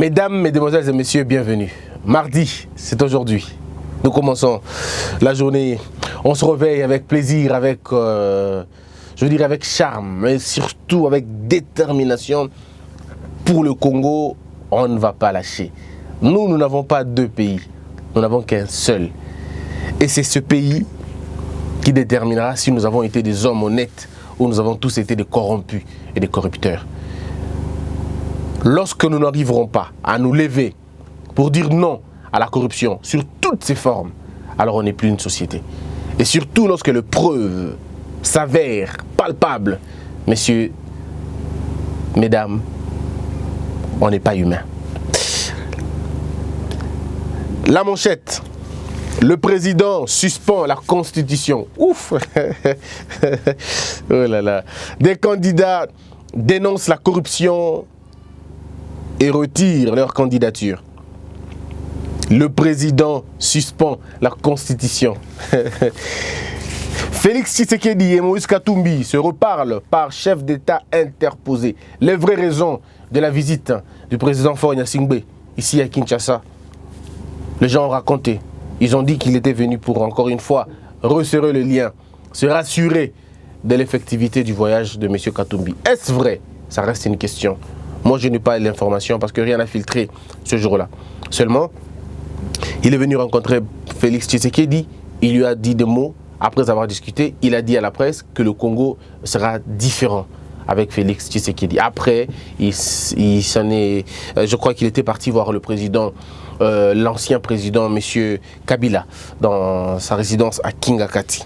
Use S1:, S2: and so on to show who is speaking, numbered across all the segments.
S1: Mesdames, Mesdemoiselles et Messieurs, bienvenue. Mardi, c'est aujourd'hui. Nous commençons la journée. On se réveille avec plaisir, avec, avec charme, mais surtout avec détermination. Pour le Congo, on ne va pas lâcher. Nous n'avons pas deux pays. Nous n'avons qu'un seul. Et c'est ce pays qui déterminera si nous avons été des hommes honnêtes ou nous avons tous été des corrompus et des corrupteurs. Lorsque nous n'arriverons pas à nous lever pour dire non à la corruption sur toutes ses formes, alors on n'est plus une société. Et surtout lorsque les preuves s'avèrent palpables, messieurs, mesdames, on n'est pas humain. La manchette. Le président suspend la Constitution. Ouf. Oh là là. Des candidats dénoncent la corruption et retirent leur candidature. Le président suspend la Constitution. Félix Tshisekedi et Moïse Katumbi se reparlent par chef d'État interposé. Les vraies raisons de la visite du président Faure Gnassingbé ici à Kinshasa, les gens ont raconté. Ils ont dit qu'il était venu pour, encore une fois, resserrer le lien, se rassurer de l'effectivité du voyage de M. Katumbi. Est-ce vrai? Ça reste une question. Moi, je n'ai pas l'information parce que rien n'a filtré ce jour-là. Seulement, il est venu rencontrer Félix Tshisekedi. Il lui a dit des mots. Après avoir discuté, il a dit à la presse que le Congo sera différent avec Félix Tshisekedi. Après, je crois qu'il était parti voir le président, l'ancien président, M. Kabila, dans sa résidence à Kingakati.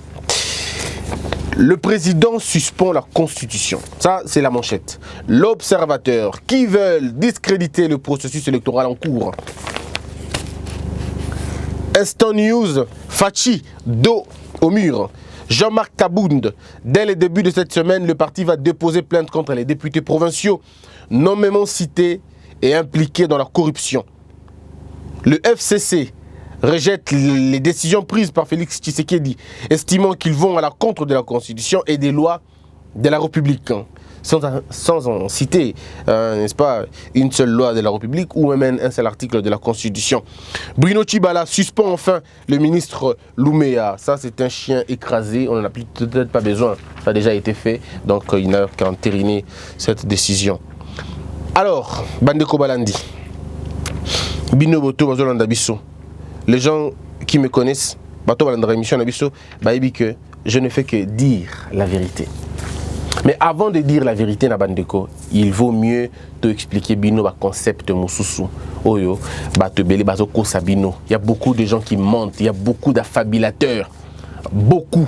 S1: Le président suspend la Constitution. Ça, c'est la manchette. L'Observateur, qui veulent discréditer le processus électoral en cours. Instant News, Fachi, dos au mur. Jean-Marc Kabound, dès le début de cette semaine, le parti va déposer plainte contre les députés provinciaux nommément cités et impliqués dans la corruption. Le FCC rejette les décisions prises par Félix Tshisekedi, estimant qu'ils vont à la contre de la Constitution et des lois de la République. Sans en citer, n'est-ce pas, une seule loi de la République ou même un seul article de la Constitution. Bruno Tshibala suspend enfin le ministre Louméa. Ça, c'est un chien écrasé. On n'en a peut-être pas besoin. Ça a déjà été fait. Donc, il n'a qu'à entériner cette décision. Alors, Bandeko Balandi. Bino Boto Mazolanda Bisso. Les gens qui me connaissent, Bato Balanda émission Nabisso, baïbi que je ne fais que dire la vérité. Mais avant de dire la vérité, Nabandeko, il vaut mieux te expliquer Bino ba concept Moussousou. Oyo, ba te belé bazoko Sabino. Il y a beaucoup de gens qui mentent, il y a beaucoup d'affabilateurs. Beaucoup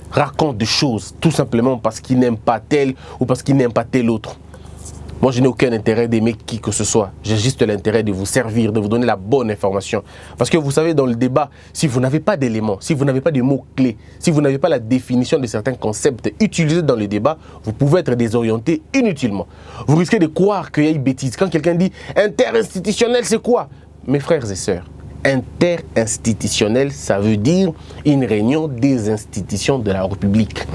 S1: racontent des choses tout simplement parce qu'ils n'aiment pas tel ou parce qu'ils n'aiment pas tel autre. Moi, je n'ai aucun intérêt d'aimer qui que ce soit. J'ai juste l'intérêt de vous servir, de vous donner la bonne information. Parce que vous savez, dans le débat, si vous n'avez pas d'éléments, si vous n'avez pas de mots-clés, si vous n'avez pas la définition de certains concepts utilisés dans le débat, vous pouvez être désorienté inutilement. Vous risquez de croire qu'il y a une bêtise. Quand quelqu'un dit « interinstitutionnel », c'est quoi? Mes frères et sœurs, interinstitutionnel, ça veut dire une réunion des institutions de la République.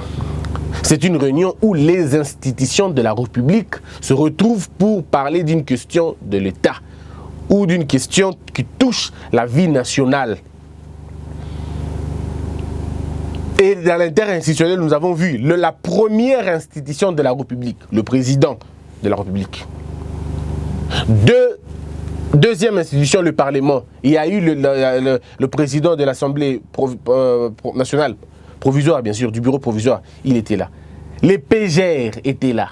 S1: C'est une réunion où les institutions de la République se retrouvent pour parler d'une question de l'État ou d'une question qui touche la vie nationale. Et dans l'interinstitutionnel, nous avons vu la première institution de la République, le président de la République. Deuxième institution, le Parlement. Il y a eu le président de l'Assemblée nationale, provisoire, bien sûr, du bureau provisoire, il était là. Les PGR étaient là.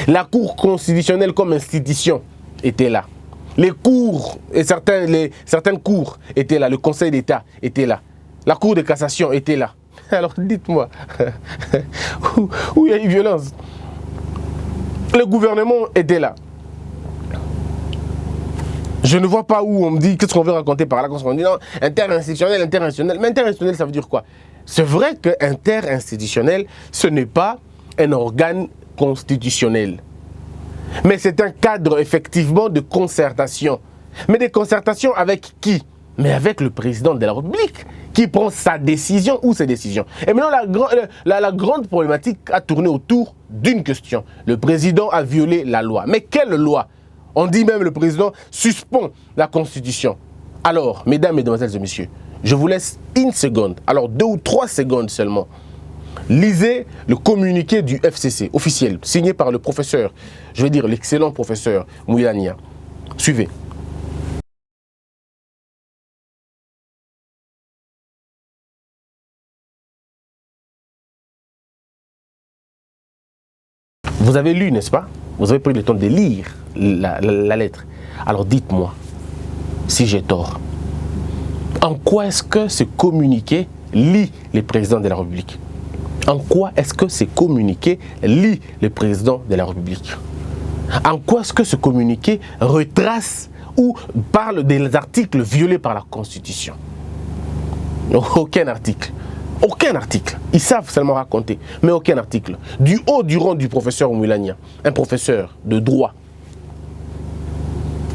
S1: La Cour constitutionnelle comme institution était là. Les cours et certaines cours étaient là. Le Conseil d'État était là. La Cour de cassation était là. Alors dites-moi, où il y a eu violence? Le gouvernement était là. Je ne vois pas où on me dit qu'est-ce qu'on veut raconter par là. Quand on dit non, interinstitutionnel. Mais interinstitutionnel, ça veut dire quoi? C'est vrai que interinstitutionnel, ce n'est pas un organe constitutionnel. Mais c'est un cadre effectivement de concertation. Mais des concertations avec qui? Mais avec le président de la République qui prend sa décision ou ses décisions. Et maintenant, la grande problématique a tourné autour d'une question. Le président a violé la loi. Mais quelle loi? On dit même le président suspend la Constitution. Alors, mesdames, mesdemoiselles et messieurs, je vous laisse une seconde, alors 2 ou 3 secondes seulement. Lisez le communiqué du FCC officiel, signé par le professeur, je vais dire l'excellent professeur Mouyania. Suivez. Vous avez lu, n'est-ce pas? Vous avez pris le temps de lire la lettre. Alors dites-moi si j'ai tort. En quoi est-ce que ce communiqué lie les présidents de la République? En quoi est-ce que ce communiqué lie le président de la République? En quoi est-ce que ce communiqué retrace ou parle des articles violés par la Constitution? Aucun article. Aucun article. Ils savent seulement raconter, mais aucun article. Du haut du rang du professeur Moulania, un professeur de droit,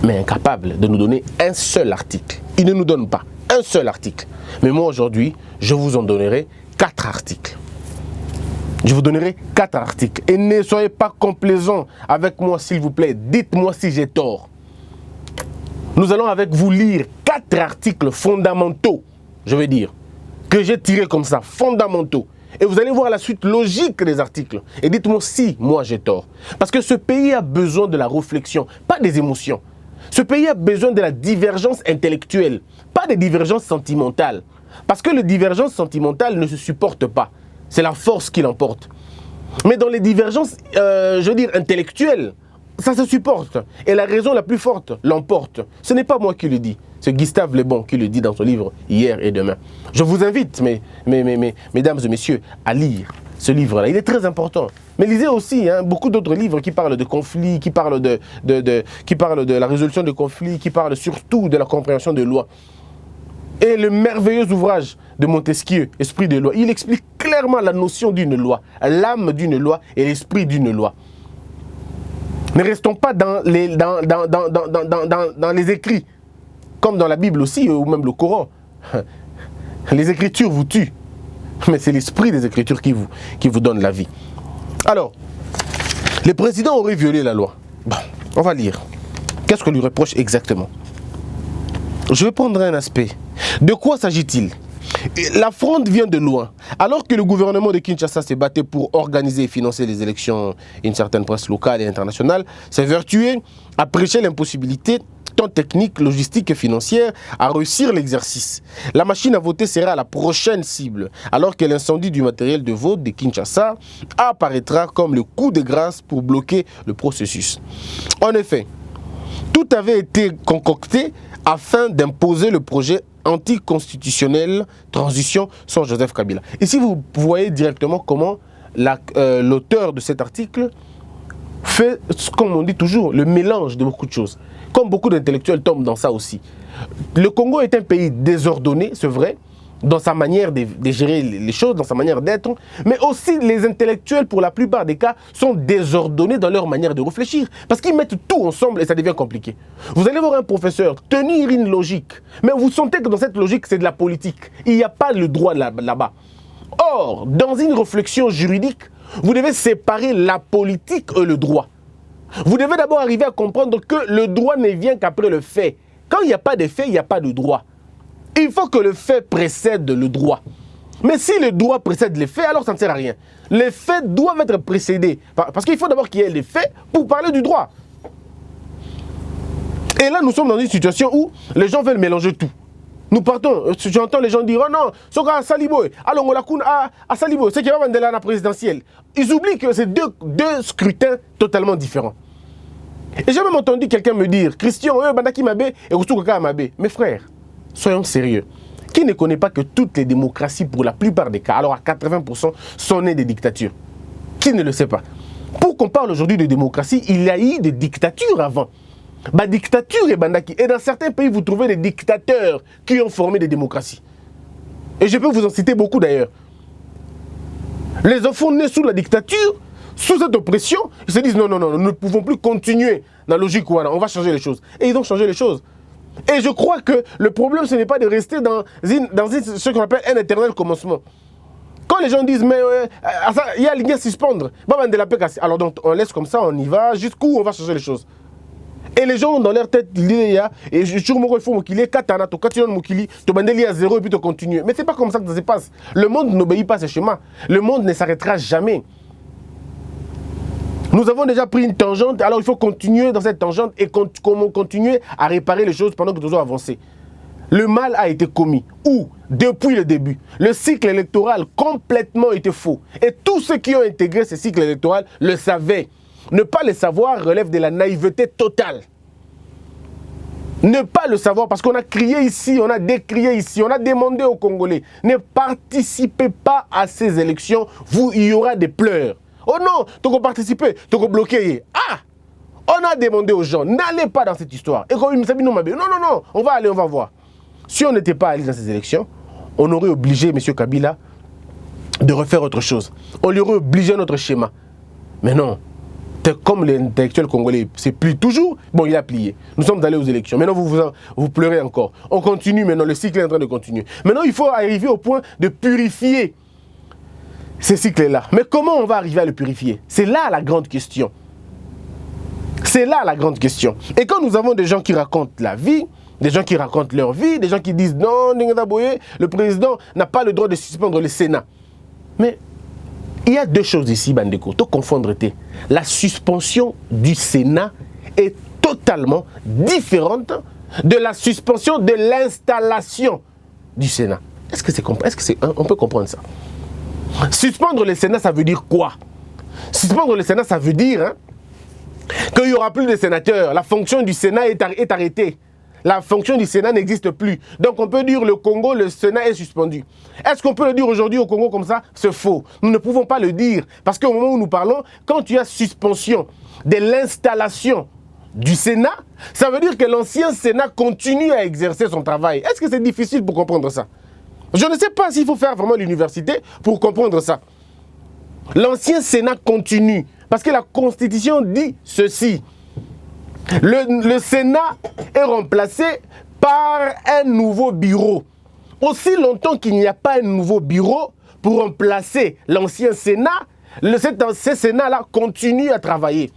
S1: mais incapable de nous donner un seul article. Il ne nous donne pas un seul article. Mais moi aujourd'hui, je vous en donnerai 4 articles. Je vous donnerai 4 articles. Et ne soyez pas complaisants avec moi, s'il vous plaît. Dites-moi si j'ai tort. Nous allons avec vous lire 4 articles fondamentaux, je vais dire, que j'ai tirés comme ça, fondamentaux. Et vous allez voir la suite logique des articles. Et dites-moi si moi j'ai tort. Parce que ce pays a besoin de la réflexion, pas des émotions. Ce pays a besoin de la divergence intellectuelle, pas des divergences sentimentales. Parce que les divergences sentimentales ne se supportent pas. C'est la force qui l'emporte. Mais dans les divergences, je veux dire, intellectuelles, ça se supporte. Et la raison la plus forte l'emporte. Ce n'est pas moi qui le dis. C'est Gustave Le Bon qui le dit dans son livre « Hier et demain ». Je vous invite, mesdames et messieurs, à lire ce livre-là. Il est très important. Mais lisez aussi beaucoup d'autres livres qui parlent de conflits, qui parlent de la résolution de conflits, qui parlent surtout de la compréhension des lois. Et le merveilleux ouvrage de Montesquieu, Esprit de loi, il explique clairement la notion d'une loi, l'âme d'une loi et l'esprit d'une loi. Ne restons pas dans les écrits, comme dans la Bible aussi, ou même le Coran. Les Écritures vous tuent, mais c'est l'esprit des Écritures qui vous donne la vie. Alors, les présidents auraient violé la loi. Bon, on va lire. Qu'est-ce qu'on lui reproche exactement? Je vais prendre un aspect. De quoi s'agit-il? La fronde vient de loin. Alors que le gouvernement de Kinshasa s'est battu pour organiser et financer les élections, une certaine presse locale et internationale s'est vertué à prêcher l'impossibilité, tant technique, logistique et financière, à réussir l'exercice. La machine à voter sera la prochaine cible, alors que l'incendie du matériel de vote de Kinshasa apparaîtra comme le coup de grâce pour bloquer le processus. En effet, tout avait été concocté afin d'imposer le projet anticonstitutionnel transition sans Joseph Kabila. Ici, vous voyez directement comment l'auteur de cet article fait, comme on dit toujours, le mélange de beaucoup de choses. Comme beaucoup d'intellectuels tombent dans ça aussi. Le Congo est un pays désordonné, c'est vrai, dans sa manière de gérer les choses, dans sa manière d'être, mais aussi les intellectuels, pour la plupart des cas, sont désordonnés dans leur manière de réfléchir, parce qu'ils mettent tout ensemble et ça devient compliqué. Vous allez voir un professeur tenir une logique, mais vous sentez que dans cette logique, c'est de la politique. Il n'y a pas le droit là-bas. Or, dans une réflexion juridique, vous devez séparer la politique et le droit. Vous devez d'abord arriver à comprendre que le droit ne vient qu'après le fait. Quand il n'y a pas de fait, il n'y a pas de droit. Il faut que le fait précède le droit. Mais si le droit précède les faits, alors ça ne sert à rien. Les faits doivent être précédés. Parce qu'il faut d'abord qu'il y ait les faits pour parler du droit. Et là, nous sommes dans une situation où les gens veulent mélanger tout. Nous partons, j'entends les gens dire « Oh non, c'est à Salibo, alors on l'a à Salibo, c'est qui va vendre la présidentielle. » Ils oublient que c'est deux scrutins totalement différents. Et j'ai même entendu quelqu'un me dire « Christian, Bandaki Mabe et Roussoukaka Mabe. » Mes frères, soyons sérieux. Qui ne connaît pas que toutes les démocraties, pour la plupart des cas, alors à 80%, sont nées des dictatures? Qui ne le sait pas? Pour qu'on parle aujourd'hui de démocratie, il y a eu des dictatures avant. Bah, dictature et bandaki. Et dans certains pays, vous trouvez des dictateurs qui ont formé des démocraties. Et je peux vous en citer beaucoup d'ailleurs. Les enfants nés sous la dictature, sous cette oppression, ils se disent non, nous ne pouvons plus continuer dans la logique où on va changer les choses. Et ils ont changé les choses. Et je crois que le problème, ce n'est pas de rester dans ce qu'on appelle un éternel commencement. Quand les gens disent, mais il y a à suspendre, alors donc on laisse comme ça, on y va, jusqu'où on va changer les choses. Et Et les gens ont dans leur tête, ils disent, et toujours il faut Mokili, Katana, to Katinon Mokili, to Bandeli à 0 et puis to continuer. Mais c'est pas comme ça que ça se passe. Le monde n'obéit pas à ce schéma. Le monde ne s'arrêtera jamais. Nous avons déjà pris une tangente, alors il faut continuer dans cette tangente et continuer à réparer les choses pendant que nous avons avancé. Le mal a été commis. Où? Depuis le début. Le cycle électoral complètement était faux. Et tous ceux qui ont intégré ce cycle électoral le savaient. Ne pas le savoir relève de la naïveté totale. Ne pas le savoir parce qu'on a crié ici, on a décrié ici, on a demandé aux Congolais, ne participez pas à ces élections, il y aura des pleurs. Oh non, tu peux participer, tu peux bloquer. Ah, on a demandé aux gens, n'allez pas dans cette histoire. Et comme non, non, on va aller, on va voir. Si on n'était pas allé dans ces élections, on aurait obligé M. Kabila de refaire autre chose. On lui aurait obligé notre schéma. Mais non, comme l'intellectuel congolais, c'est plie toujours, bon, il a plié. Nous sommes allés aux élections. Maintenant, vous pleurez encore. On continue maintenant, le cycle est en train de continuer. Maintenant, il faut arriver au point de purifier ces cycles-là. Mais comment on va arriver à le purifier? C'est là la grande question. C'est là la grande question. Et quand nous avons des gens qui racontent la vie, des gens qui racontent leur vie, des gens qui disent non, le président n'a pas le droit de suspendre le Sénat. Mais il y a deux choses ici, Bandeko, tout confondre. La suspension du Sénat est totalement différente de la suspension de l'installation du Sénat. On peut comprendre ça? Suspendre le Sénat, ça veut dire quoi? Suspendre le Sénat, ça veut dire qu'il n'y aura plus de sénateurs. La fonction du Sénat est arrêtée. La fonction du Sénat n'existe plus. Donc on peut dire le Congo, le Sénat est suspendu. Est-ce qu'on peut le dire aujourd'hui au Congo comme ça? C'est faux. Nous ne pouvons pas le dire. Parce qu'au moment où nous parlons, quand tu as suspension de l'installation du Sénat, ça veut dire que l'ancien Sénat continue à exercer son travail. Est-ce que c'est difficile pour comprendre ça? Je ne sais pas s'il faut faire vraiment l'université pour comprendre ça. L'ancien Sénat continue. Parce que la Constitution dit ceci. Le Sénat est remplacé par un nouveau bureau. Aussi longtemps qu'il n'y a pas un nouveau bureau pour remplacer l'ancien Sénat, ce Sénat-là continue à travailler.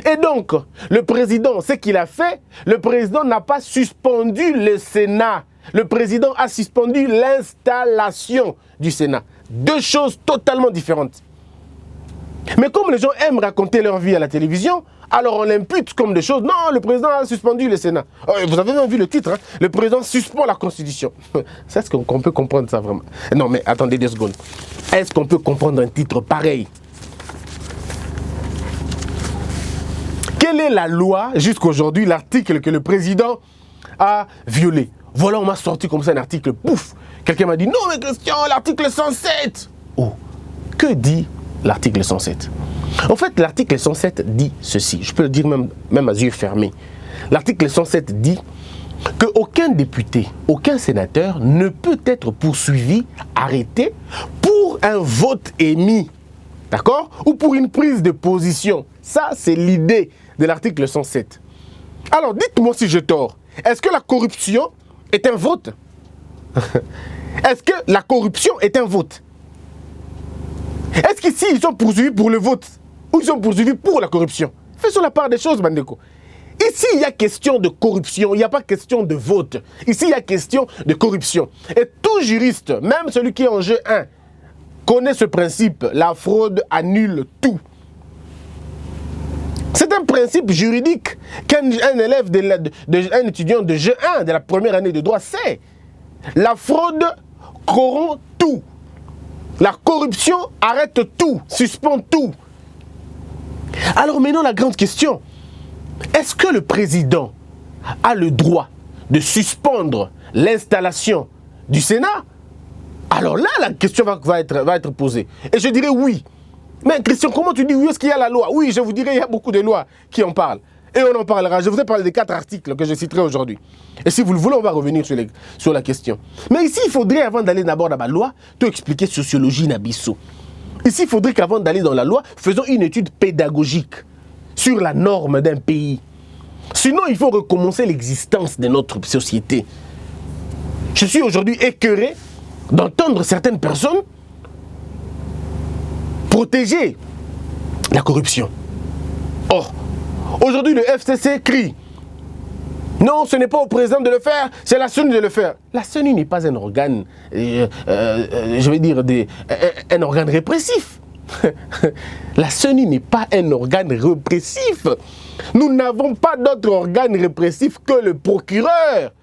S1: Et donc, le président, ce qu'il a fait, le président n'a pas suspendu le Sénat. Le président a suspendu l'installation du Sénat. Deux choses totalement différentes. Mais comme les gens aiment raconter leur vie à la télévision, alors on l'impute comme des choses. Non, le président a suspendu le Sénat. Vous avez même vu le titre, hein? Le président suspend la Constitution. Est-ce qu'on peut comprendre ça vraiment? Non, mais attendez 2 secondes. Est-ce qu'on peut comprendre un titre pareil? Quelle est la loi, jusqu'aujourd'hui, l'article que le président a violé? Voilà, on m'a sorti comme ça un article, pouf. Quelqu'un m'a dit, non mais Christian, l'article 107. Oh, que dit l'article 107? En fait, l'article 107 dit ceci, je peux le dire même à yeux fermés. L'article 107 dit qu'aucun député, aucun sénateur ne peut être poursuivi, arrêté pour un vote émis, d'accord? Ou pour une prise de position. Ça, c'est l'idée de l'article 107. Alors, dites-moi si j'ai tort. Est-ce que la corruption est un vote? Est-ce que la corruption est un vote? Est-ce qu'ici, ils sont poursuivis pour le vote ou ils sont poursuivis pour la corruption? Faisons la part des choses, Bandeko. Ici, il y a question de corruption, il n'y a pas question de vote. Ici, il y a question de corruption. Et tout juriste, même celui qui est en jeu 1, connaît ce principe. La fraude annule tout. C'est un principe juridique qu'un élève, un étudiant de jeu 1 de la première année de droit sait. La fraude corrompt tout. La corruption arrête tout, suspend tout. Alors maintenant, la grande question, est-ce que le président a le droit de suspendre l'installation du Sénat? Alors là, la question va être posée. Et je dirais oui. Mais Christian, comment tu dis oui? Est-ce qu'il y a la loi? Oui, je vous dirais, il y a beaucoup de lois qui en parlent. Et on en parlera. Je vous ai parlé des 4 articles que je citerai aujourd'hui. Et si vous le voulez, on va revenir sur la question. Mais ici, il faudrait, avant d'aller d'abord dans la loi, tout expliquer sociologie Nabisso. Ici, il faudrait qu'avant d'aller dans la loi, faisons une étude pédagogique sur la norme d'un pays. Sinon, il faut recommencer l'existence de notre société. Je suis aujourd'hui écœuré d'entendre certaines personnes protéger la corruption. Or, aujourd'hui, le FCC crie Non, ce n'est pas au président de le faire, c'est la CENI de le faire. La CENI n'est pas un organe, je vais dire, un organe répressif. La CENI n'est pas un organe répressif. Nous n'avons pas d'autre organe répressif que le procureur,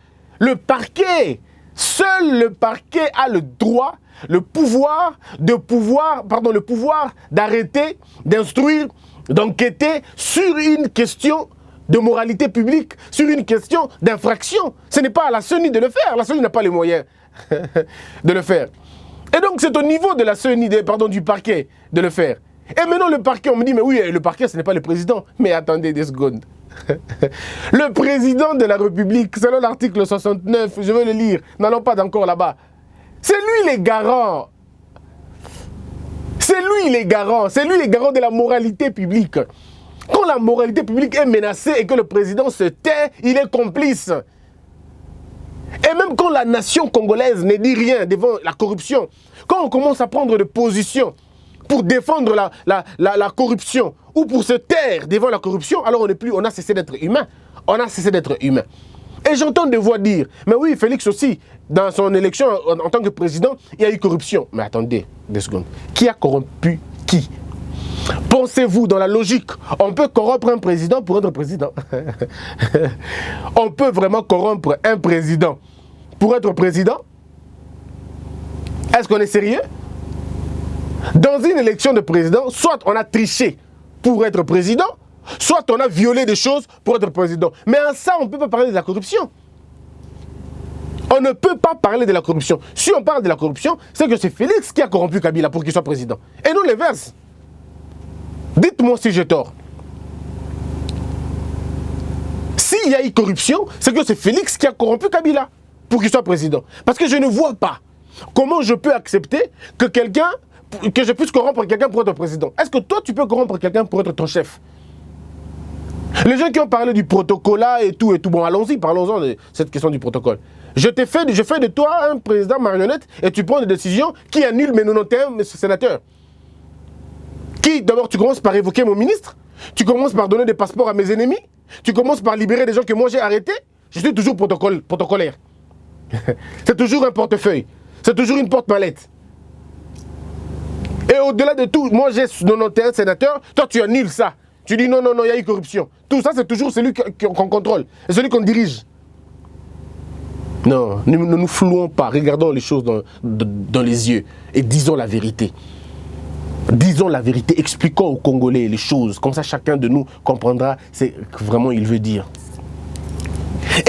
S1: le parquet. Seul le parquet a le droit, le pouvoir d'arrêter, d'instruire, d'enquêter sur une question de moralité publique, sur une question d'infraction. Ce n'est pas à la CENI de le faire. La CENI n'a pas les moyens de le faire. Et donc, c'est au niveau de la CENI, du parquet, de le faire. Et maintenant, le parquet, on me dit, mais oui, le parquet, ce n'est pas le président. Mais attendez des secondes. Le président de la République, selon l'article 69, je vais le lire, n'allons pas encore là-bas. C'est lui les garants. C'est lui les garants. C'est lui les garants de la moralité publique. Quand la moralité publique est menacée et que le président se tait, il est complice. Et même quand la nation congolaise ne dit rien devant la corruption, quand on commence à prendre des positions pour défendre la corruption ou pour se taire devant la corruption, alors on a cessé d'être humain. On a cessé d'être humain. Et j'entends des voix dire, mais oui, Félix aussi, dans son élection en tant que président, il y a eu corruption. Mais attendez, 2 secondes. Qui a corrompu qui? Pensez-vous, dans la logique, on peut corrompre un président pour être président? On peut vraiment corrompre un président pour être président? Est-ce qu'on est sérieux? Dans une élection de président, soit on a triché pour être président, soit on a violé des choses pour être président. Mais en ça, on ne peut pas parler de la corruption. On ne peut pas parler de la corruption. Si on parle de la corruption, c'est que c'est Félix qui a corrompu Kabila pour qu'il soit président. Et non l'inverse. Dites-moi si j'ai tort. S'il y a eu corruption, c'est que c'est Félix qui a corrompu Kabila pour qu'il soit président. Parce que je ne vois pas comment je peux accepter que je puisse corrompre quelqu'un pour être président. Est-ce que toi, tu peux corrompre quelqu'un pour être ton chef? Les gens qui ont parlé du protocole et tout, bon, allons-y, parlons-en de cette question du protocole. Je fais de toi un président marionnette et tu prends des décisions qui annulent mes 91 sénateurs. D'abord, tu commences par évoquer mon ministre, tu commences par donner des passeports à mes ennemis, tu commences par libérer des gens que moi j'ai arrêtés. Je suis toujours protocolaire. C'est toujours un portefeuille, c'est toujours une porte-mallette. Et au-delà de tout, moi j'ai 91 sénateurs, toi tu annules ça. Tu dis non, il y a eu corruption. Tout ça, c'est toujours celui qu'on contrôle, celui qu'on dirige. Non, ne nous flouons pas, regardons les choses dans les yeux et disons la vérité. Disons la vérité, expliquons aux Congolais les choses, comme ça chacun de nous comprendra ce que vraiment il veut dire.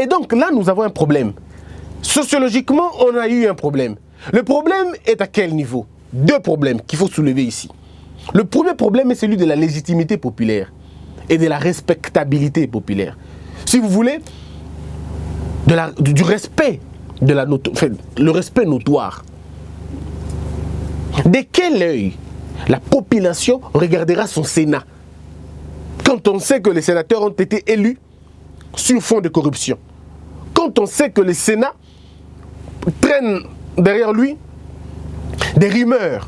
S1: Et donc là, nous avons un problème. Sociologiquement, on a eu un problème. Le problème est à quel niveau? 2 problèmes qu'il faut soulever ici. Le premier problème est celui de la légitimité populaire et de la respectabilité populaire. Si vous voulez, du respect, le respect notoire. De quel œil la population regardera son Sénat quand on sait que les sénateurs ont été élus sur fond de corruption? Quand on sait que le Sénat traîne derrière lui des rumeurs,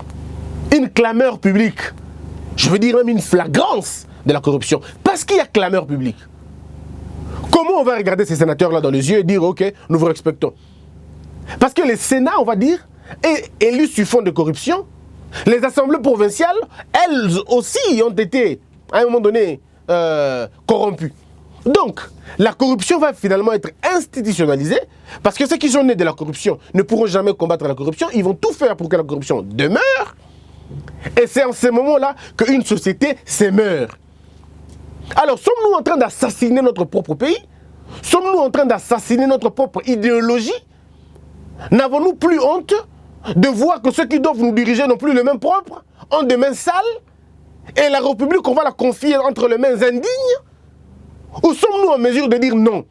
S1: une clameur publique, je veux dire même une flagrance de la corruption, parce qu'il y a clameur publique. Comment on va regarder ces sénateurs-là dans les yeux et dire, ok, nous vous respectons? Parce que le Sénat, on va dire, est élu sur fond de corruption. Les assemblées provinciales, elles aussi ont été, à un moment donné, corrompues. Donc, la corruption va finalement être institutionnalisée, parce que ceux qui sont nés de la corruption ne pourront jamais combattre la corruption, ils vont tout faire pour que la corruption demeure. Et c'est en ce moment-là qu'une société s'émeurt. Alors, sommes-nous en train d'assassiner notre propre pays? Sommes-nous en train d'assassiner notre propre idéologie? N'avons-nous plus honte de voir que ceux qui doivent nous diriger n'ont plus les mains propres, ont des mains sales, et la République, on va la confier entre les mains indignes? Ou sommes-nous en mesure de dire non?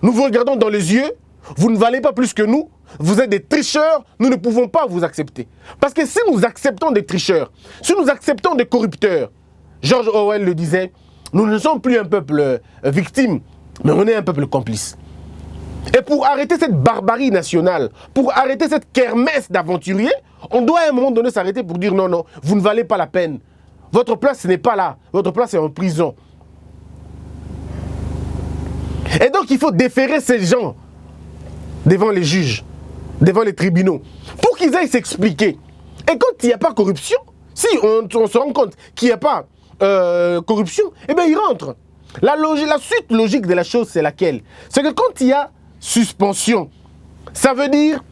S1: Nous vous regardons dans les yeux, vous ne valez pas plus que nous, vous êtes des tricheurs, nous ne pouvons pas vous accepter. Parce que si nous acceptons des tricheurs, si nous acceptons des corrupteurs, George Orwell le disait, nous ne sommes plus un peuple victime, mais on est un peuple complice. Et pour arrêter cette barbarie nationale, pour arrêter cette kermesse d'aventuriers, on doit à un moment donné s'arrêter pour dire non, vous ne valez pas la peine. Votre place, ce n'est pas là. Votre place est en prison. Et donc, il faut déférer ces gens devant les juges, devant les tribunaux, pour qu'ils aillent s'expliquer. Et quand il n'y a pas corruption, si on se rend compte qu'il n'y a pas corruption, eh bien, ils rentrent. La suite logique de la chose, c'est laquelle? C'est que quand il y a suspension, ça veut dire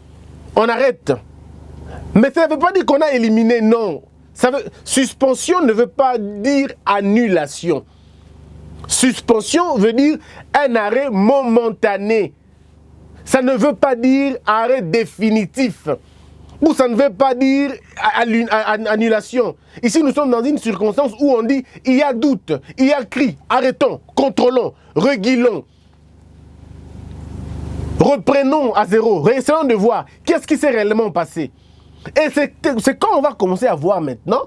S1: on arrête. Mais ça ne veut pas dire qu'on a éliminé, non. Suspension ne veut pas dire annulation. Suspension veut dire un arrêt momentané. Ça ne veut pas dire arrêt définitif. Ou ça ne veut pas dire annulation. Ici, nous sommes dans une circonstance où on dit il y a doute, il y a cri, arrêtons, contrôlons, régulons. Reprenons à zéro, essayons de voir qu'est-ce qui s'est réellement passé. Et c'est quand on va commencer à voir maintenant,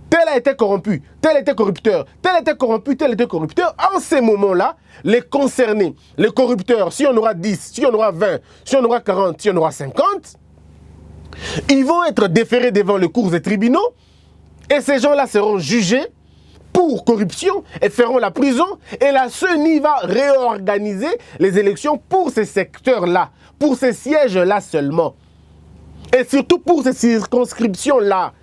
S1: tel a été corrompu, tel était corrupteur, tel était corrompu, tel était corrupteur. En ces moments-là, les concernés, les corrupteurs, si on aura 10, si on aura 20, si on aura 40, si on aura 50, ils vont être déférés devant les cours et tribunaux et ces gens-là seront jugés pour corruption et feront la prison et la CENI va réorganiser les élections pour ces secteurs-là, pour ces sièges-là seulement. Et surtout pour ces circonscriptions-là.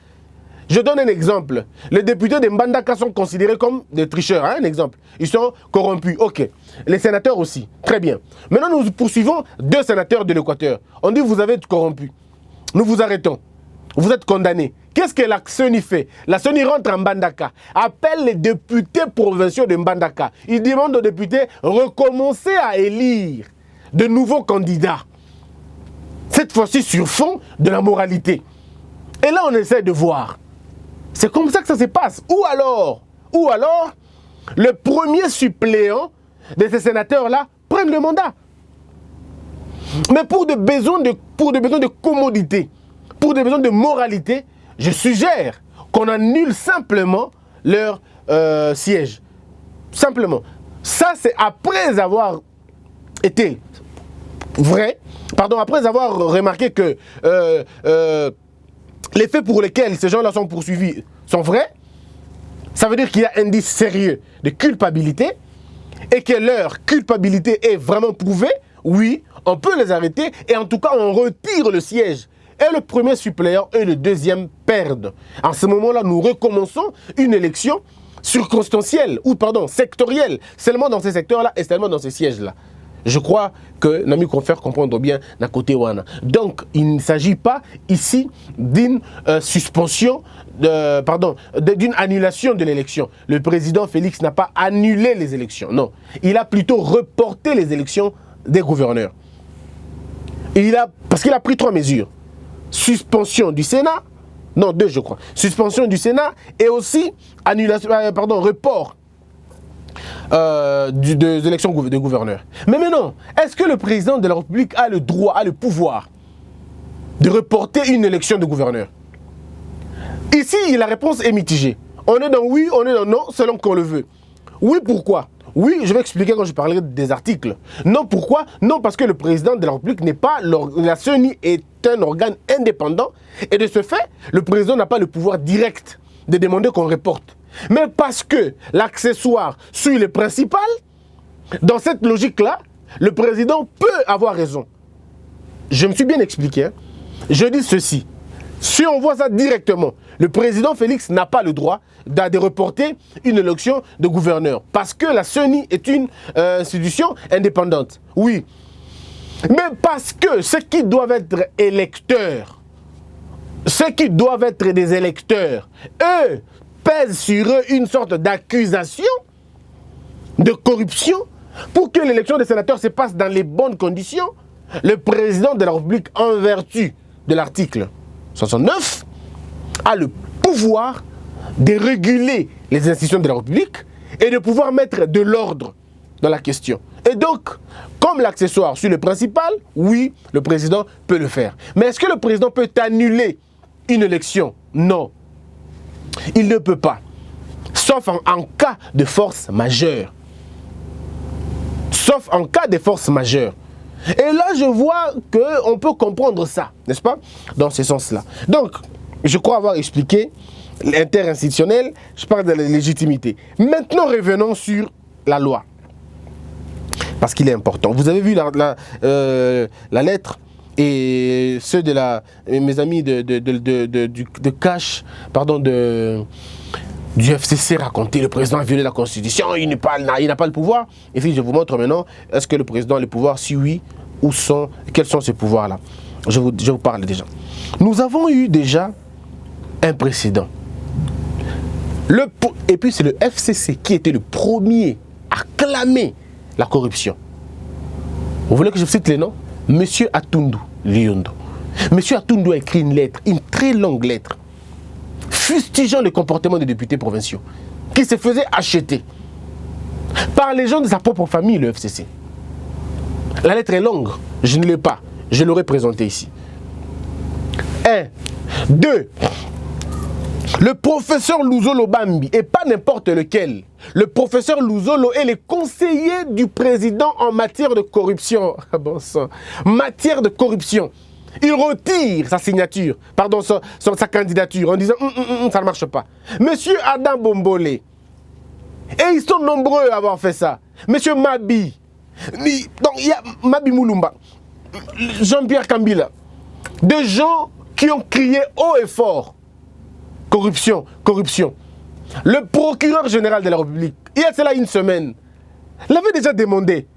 S1: Je donne un exemple. Les députés de Mbandaka sont considérés comme des tricheurs. Hein, un exemple. Ils sont corrompus. Ok. Les sénateurs aussi. Très bien. Maintenant, nous poursuivons 2 sénateurs de l'Équateur. On dit vous avez été corrompus. Nous vous arrêtons. Vous êtes condamnés. Qu'est-ce que la CENI fait? La CENI rentre en Mbandaka, appelle les députés provinciaux de Mbandaka. Il demande aux députés de recommencer à élire de nouveaux candidats. Cette fois-ci sur fond de la moralité. Et là, on essaie de voir. C'est comme ça que ça se passe. Ou alors, le premier suppléant de ces sénateurs-là prennent le mandat. Mais pour des besoins de commodité, pour des besoins de moralité, je suggère qu'on annule simplement leur siège. Simplement. Ça, c'est après avoir été vrai, pardon, après avoir remarqué que les faits pour lesquels ces gens-là sont poursuivis sont vrais, ça veut dire qu'il y a un indice sérieux de culpabilité et que leur culpabilité est vraiment prouvée, oui, on peut les arrêter et en tout cas on retire le siège. Et le premier suppléant et le deuxième perdent. En ce moment-là, nous recommençons une élection circonstancielle, ou pardon, sectorielle, seulement dans ces secteurs-là et seulement dans ces sièges-là. Je crois que Nami confère comprendre bien d'un côté Wana. Donc, il ne s'agit pas ici d'une suspension, d'une annulation de l'élection. Le président Félix n'a pas annulé les élections, non. Il a plutôt reporté les élections des gouverneurs. Parce qu'il a pris 3 mesures. Suspension du Sénat, non 2 je crois. Suspension du Sénat et aussi report des élections de gouverneurs. Mais maintenant, est-ce que le président de la République a le droit, a le pouvoir de reporter une élection de gouverneur? Ici, la réponse est mitigée. On est dans oui, on est dans non, selon qu'on le veut. Oui, pourquoi? Oui, je vais expliquer quand je parlerai des articles. Non, pourquoi? Non, parce que le président de la République n'est pas... La CENI est un organe indépendant. Et de ce fait, le président n'a pas le pouvoir direct de demander qu'on reporte. Mais parce que l'accessoire suit le principal, dans cette logique-là, le président peut avoir raison. Je me suis bien expliqué. Hein. Je dis ceci. Si on voit ça directement, le président Félix n'a pas le droit de reporter une élection de gouverneur. Parce que la CENI est une institution indépendante. Oui. Mais parce que ceux qui doivent être électeurs, ceux qui doivent être des électeurs, eux, pèse sur eux une sorte d'accusation de corruption pour que l'élection des sénateurs se passe dans les bonnes conditions. Le président de la République, en vertu de l'article 69, a le pouvoir de réguler les institutions de la République et de pouvoir mettre de l'ordre dans la question. Et donc, comme l'accessoire sur le principal, oui, le président peut le faire. Mais est-ce que le président peut annuler une élection? Non. Il ne peut pas, sauf en cas de force majeure. Sauf en cas de force majeure. Et là, je vois qu'on peut comprendre ça, n'est-ce pas? Dans ce sens-là. Donc, je crois avoir expliqué l'interinstitutionnel, je parle de la légitimité. Maintenant, revenons sur la loi. parce qu'il est important. Vous avez vu la lettre et ceux de mes amis de Cash, pardon, du FCC raconter le président a violé la Constitution, il n'a pas le pouvoir. Et puis je vous montre maintenant, est-ce que le président a le pouvoir? Si oui, quels sont ces pouvoirs-là? Je vous parle déjà. Nous avons eu déjà un précédent. Et puis c'est le FCC qui était le premier à clamer la corruption. Vous voulez que je vous cite les noms? Monsieur Atundu Liondo. Monsieur Atundu a écrit une lettre, une très longue lettre, fustigeant le comportement des députés provinciaux, qui se faisaient acheter par les gens de sa propre famille, le FCC. La lettre est longue, je ne l'ai pas, je l'aurais présentée ici. 1. 2. Le professeur Luzolo Bambi, et pas n'importe lequel, le professeur Luzolo est le conseiller du président en matière de corruption. Bon sang. Matière de corruption. Il retire sa signature, pardon, sa candidature en disant ça ne marche pas. Monsieur Adam Bombolé, et ils sont nombreux à avoir fait ça. Monsieur Mabi, donc il y a Mabi Moulumba, Jean-Pierre Kambila, des gens qui ont crié haut et fort corruption, corruption. Le procureur général de la République, il y a cela une semaine, l'avait déjà demandé.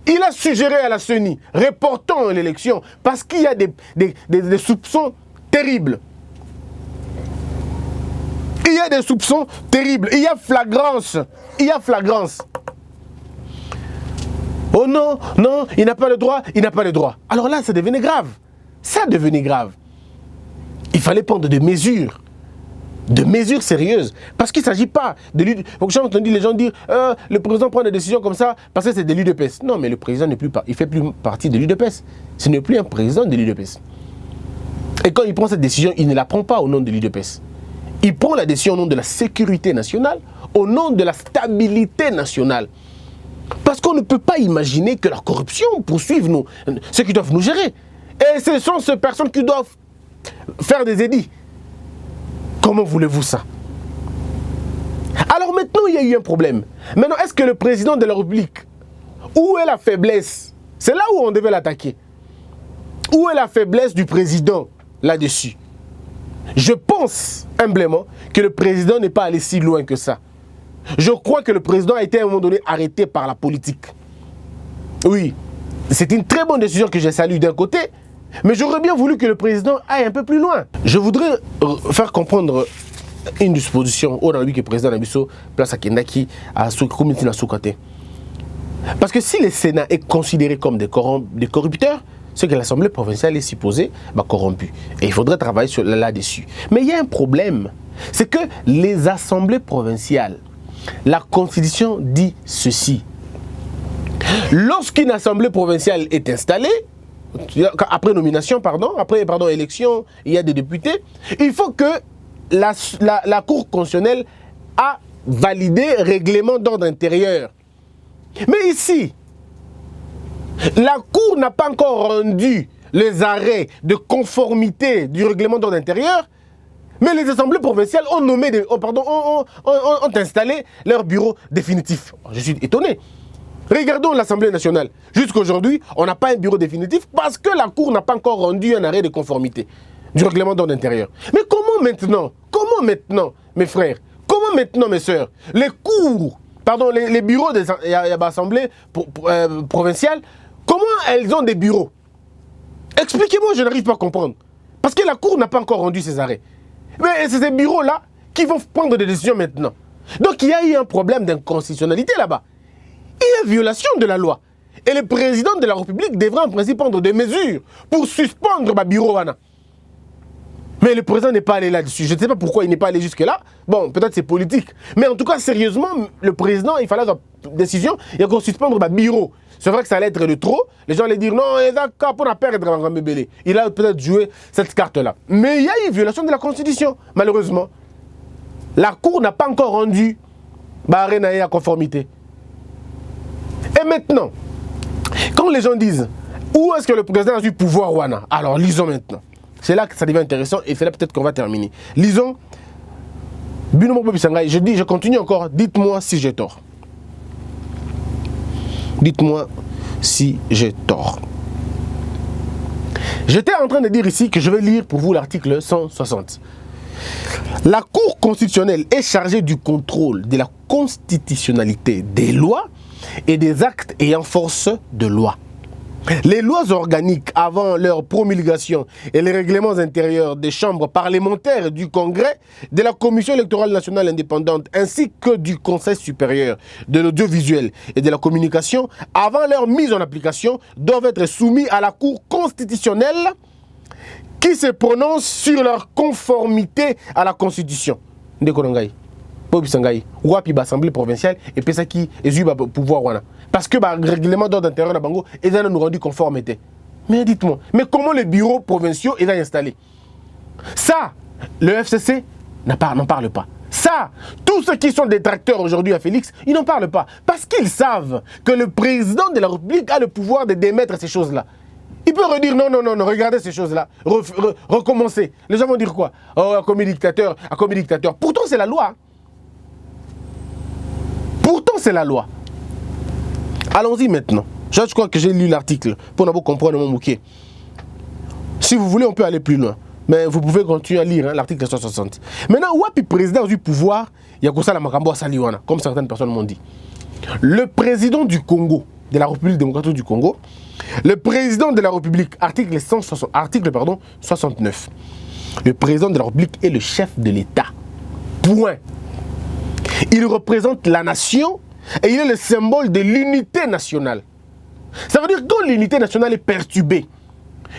S1: Il a suggéré à la CENI, reportons l'élection, parce qu'il y a des soupçons terribles. Il y a des soupçons terribles. Il y a flagrance. Il y a flagrance. Oh non, non, il n'a pas le droit, il n'a pas le droit. Alors là, ça devenait grave. Ça devenait grave. Il fallait prendre des mesures. De mesures sérieuses. Parce qu'il ne s'agit pas de lutte. Donc j'ai entendu les gens dire le président prend des décisions comme ça parce que c'est de l'UDPS. Non, mais le président n'est plus pas. Il ne fait plus partie de l'UDPS. Ce n'est plus un président de l'UDPS. Et quand il prend cette décision, il ne la prend pas au nom de l'UDPS. Il prend la décision au nom de la sécurité nationale, au nom de la stabilité nationale. Parce qu'on ne peut pas imaginer que la corruption poursuive ceux qui doivent nous gérer. Et ce sont ces personnes qui doivent faire des édits. Comment voulez-vous ça? Alors maintenant, il y a eu un problème. Maintenant, est-ce que le président de la République, où est la faiblesse? C'est là où on devait l'attaquer. Où est la faiblesse du président là-dessus? Je pense humblement que le président n'est pas allé si loin que ça. Je crois que le président a été à un moment donné arrêté par la politique. Oui, c'est une très bonne décision que j'ai saluée d'un côté, mais j'aurais bien voulu que le président aille un peu plus loin. Je voudrais faire comprendre une disposition au Namibi que le président Nabiso place à Kendaki à Soukoumitina Soukate. Parce que si le Sénat est considéré comme des corrupteurs, c'est que l'Assemblée provinciale est supposée corrompue. Et il faudrait travailler là-dessus. Mais il y a un problème. C'est que les assemblées provinciales, la Constitution dit ceci. Lorsqu'une assemblée provinciale est installée, après nomination, après élection, il y a des députés, il faut que la Cour constitutionnelle a validé règlement d'ordre intérieur. Mais ici, la Cour n'a pas encore rendu les arrêts de conformité du règlement d'ordre intérieur, mais les assemblées provinciales ont installé leur bureau définitif. Je suis étonné. Regardons l'Assemblée nationale. Jusqu'à aujourd'hui, on n'a pas un bureau définitif parce que la Cour n'a pas encore rendu un arrêt de conformité du règlement d'ordre intérieur. Mais comment maintenant, mes frères, comment maintenant, mes sœurs, les bureaux des assemblées provinciales, comment elles ont des bureaux? Expliquez-moi, je n'arrive pas à comprendre. Parce que la Cour n'a pas encore rendu ses arrêts. Mais c'est ces bureaux-là qui vont prendre des décisions maintenant. Donc il y a eu un problème d'inconstitutionnalité là-bas. Il y a violation de la loi. Et le président de la République devrait en principe prendre des mesures pour suspendre ma bureau. Mais le président n'est pas allé là-dessus. Je ne sais pas pourquoi il n'est pas allé jusque-là. Bon, peut-être c'est politique. Mais en tout cas, sérieusement, le président, il fallait une décision, il faut suspendre ma bureau. C'est vrai que ça allait être de trop. Les gens allaient dire non, pour la perdre, il a peut-être joué cette carte-là. Mais il y a eu violation de la Constitution, malheureusement. La Cour n'a pas encore rendu Bahreïn à conformité. Et maintenant, quand les gens disent où est-ce que le président a eu pouvoir Wana, alors lisons maintenant. C'est là que ça devient intéressant et c'est là peut-être qu'on va terminer. Lisons. Je continue encore, dites-moi si j'ai tort. Dites-moi si j'ai tort. J'étais en train de dire ici que je vais lire pour vous l'article 160. La Cour constitutionnelle est chargée du contrôle de la constitutionnalité des lois et des actes ayant force de loi. Les lois organiques avant leur promulgation et les règlements intérieurs des chambres parlementaires du Congrès, de la Commission électorale nationale indépendante ainsi que du Conseil supérieur de l'audiovisuel et de la communication avant leur mise en application doivent être soumis à la Cour constitutionnelle qui se prononce sur leur conformité à la Constitution. L'Assemblée provinciale et puis ça qui est pouvoir. Parce que le règlement d'ordre intérieur de Bango est nous rendu conformité. Mais dites-moi, mais comment les bureaux provinciaux sont installés? Ça, le FCC n'en parle pas. Ça, tous ceux qui sont détracteurs aujourd'hui à Félix, ils n'en parlent pas. Parce qu'ils savent que le président de la République a le pouvoir de démettre ces choses-là. Il peut redire non, regardez ces choses-là, recommencer. Les gens vont dire quoi? Oh, comme dictateur, Pourtant, c'est la loi. Pourtant, c'est la loi. Allons-y maintenant. Je crois que j'ai lu l'article pour comprendre mon bouquet. Si vous voulez, on peut aller plus loin. Mais vous pouvez continuer à lire l'article 160. Maintenant, Wapi président du pouvoir, il y a ça la Makambo à Saliwana, comme certaines personnes m'ont dit. Le président du Congo, de la République démocratique du Congo, le président de la République, article 69. Le président de la République est le chef de l'État. Point. Il représente la nation et il est le symbole de l'unité nationale. Ça veut dire que quand l'unité nationale est perturbée,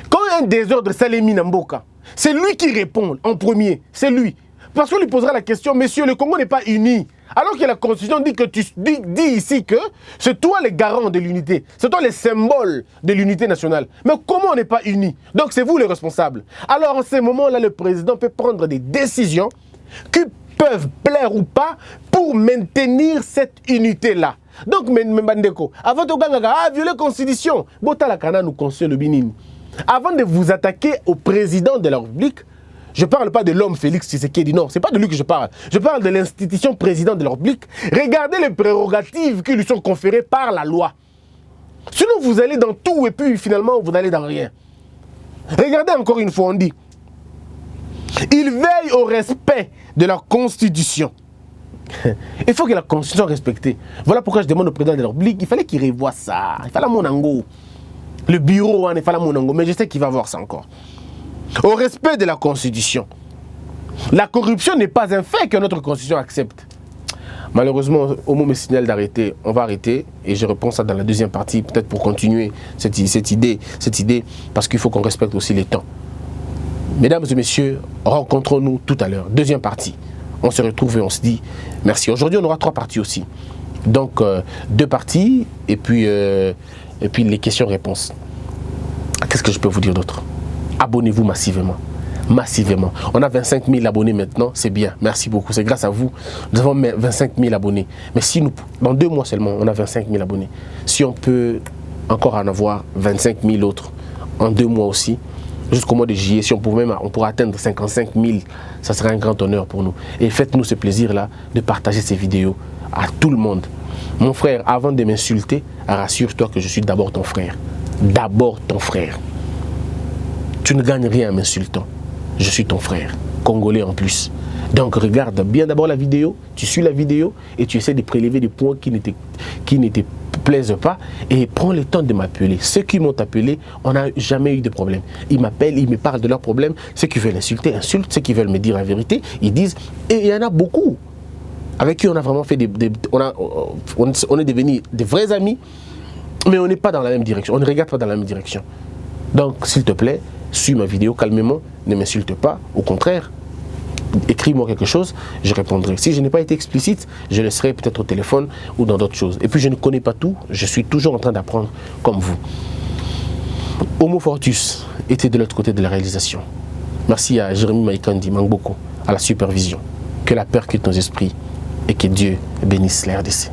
S1: quand il y a un désordre Salemi Namboka, c'est lui qui répond en premier, c'est lui. Parce qu'on lui posera la question, monsieur, le Congo n'est pas uni. Alors que la Constitution dit que dis ici que c'est toi le garant de l'unité, c'est toi le symbole de l'unité nationale. Mais comment on n'est pas unis? Donc c'est vous les responsables. Alors en ce moment-là, le président peut prendre des décisions qui peuvent plaire ou pas pour maintenir cette unité-là. Donc, Mbandeko, avant de violer la Constitution, avant de vous attaquer au président de la République, je ne parle pas de l'homme Félix Tshisekedi, non, ce n'est pas de lui que je parle. Je parle de l'institution président de la République. Regardez les prérogatives qui lui sont conférées par la loi. Sinon, vous allez dans tout et puis finalement, vous n'allez dans rien. Regardez encore une fois, on dit, il veille au respect de la Constitution. Il faut que la Constitution soit respectée. Voilà pourquoi je demande au président de la République, il fallait qu'il revoie ça. Il fallait mon ango. Le bureau, il fallait mon ango. Mais je sais qu'il va voir ça encore. Au respect de la Constitution. La corruption n'est pas un fait que notre Constitution accepte. Malheureusement, Homo me signale d'arrêter. On va arrêter et je reprends ça dans la deuxième partie, peut-être pour continuer cette idée, parce qu'il faut qu'on respecte aussi les temps. Mesdames et messieurs, rencontrons-nous tout à l'heure. Deuxième partie. On se retrouve et on se dit merci. Aujourd'hui, on aura 3 parties aussi. Donc, 2 parties et puis les questions-réponses. Qu'est-ce que je peux vous dire d'autre? Abonnez-vous massivement. Massivement. On a 25 000 abonnés maintenant, c'est bien. Merci beaucoup. C'est grâce à vous. Nous avons 25 000 abonnés. Mais si nous, dans 2 mois seulement, on a 25 000 abonnés. Si on peut encore en avoir 25 000 autres en 2 mois aussi, jusqu'au mois de juillet, si on pourrait même, on pourrait atteindre 55 000, ça serait un grand honneur pour nous. Et faites-nous ce plaisir-là de partager ces vidéos à tout le monde. Mon frère, avant de m'insulter, rassure-toi que je suis d'abord ton frère. D'abord ton frère. Tu ne gagnes rien en m'insultant. Je suis ton frère, congolais en plus. Donc regarde bien d'abord la vidéo, tu suis la vidéo et tu essaies de prélever des points qui ne te plaisent pas et prends le temps de m'appeler. Ceux qui m'ont appelé, on n'a jamais eu de problème. Ils m'appellent, ils me parlent de leurs problèmes. Ceux qui veulent insulter, insultent. Ceux qui veulent me dire la vérité, ils disent. Et il y en a beaucoup avec qui on a vraiment fait on est devenus des vrais amis, mais on n'est pas dans la même direction. On ne regarde pas dans la même direction. Donc, s'il te plaît, suis ma vidéo calmement, ne m'insulte pas, au contraire, écris-moi quelque chose, je répondrai. Si je n'ai pas été explicite, je le serai peut-être au téléphone ou dans d'autres choses. Et puis je ne connais pas tout, je suis toujours en train d'apprendre comme vous. Homo Fortus était de l'autre côté de la réalisation. Merci à Jérémy Maïkandi Mangboko, à la supervision. Que la paix quitte nos esprits et que Dieu bénisse la RDC.